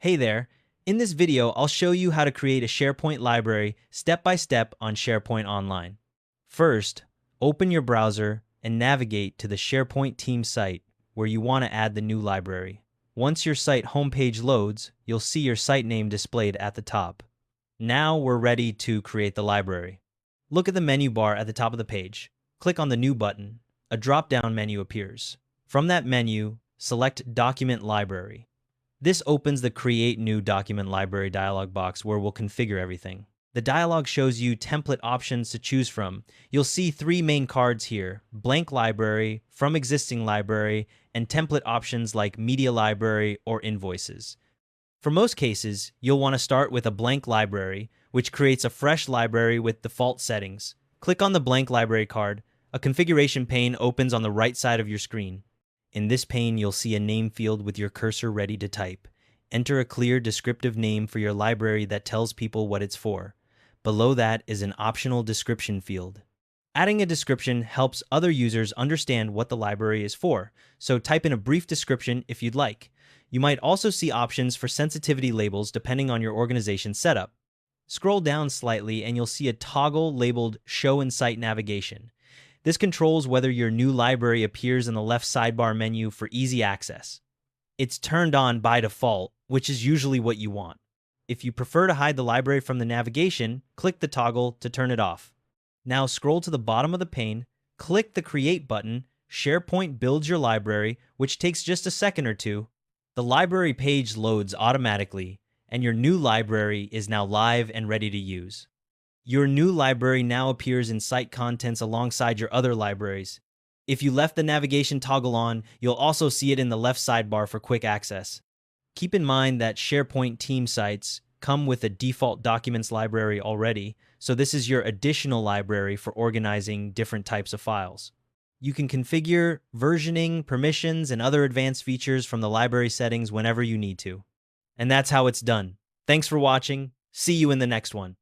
Hey there! In this video, I'll show you how to create a SharePoint library step by step on SharePoint Online. First, open your browser and navigate to the SharePoint team site where you want to add the new library. Once your site homepage loads, you'll see your site name displayed at the top. Now we're ready to create the library. Look at the menu bar at the top of the page. Click on the New button. A drop-down menu appears. From that menu, select Document Library. This opens the Create New Document Library dialog box where we'll configure everything. The dialog shows you template options to choose from. You'll see three main cards here: Blank Library, From Existing Library, and template options like Media Library or Invoices. For most cases, you'll want to start with a blank library, which creates a fresh library with default settings. Click on the Blank Library card. A configuration pane opens on the right side of your screen. In this pane, you'll see a name field with your cursor ready to type. Enter a clear, descriptive name for your library that tells people what it's for. Below that is an optional description field. Adding a description helps other users understand what the library is for, so type in a brief description if you'd like. You might also see options for sensitivity labels depending on your organization's setup. Scroll down slightly and you'll see a toggle labeled Show in Site Navigation. This controls whether your new library appears in the left sidebar menu for easy access. It's turned on by default, which is usually what you want. If you prefer to hide the library from the navigation, click the toggle to turn it off. Now scroll to the bottom of the pane, click the Create button. SharePoint builds your library, which takes just a second or two. The library page loads automatically, and your new library is now live and ready to use. Your new library now appears in site contents alongside your other libraries. If you left the navigation toggle on, you'll also see it in the left sidebar for quick access. Keep in mind that SharePoint team sites come with a default documents library already, so this is your additional library for organizing different types of files. You can configure versioning, permissions, and other advanced features from the library settings whenever you need to. And that's how it's done. Thanks for watching. See you in the next one.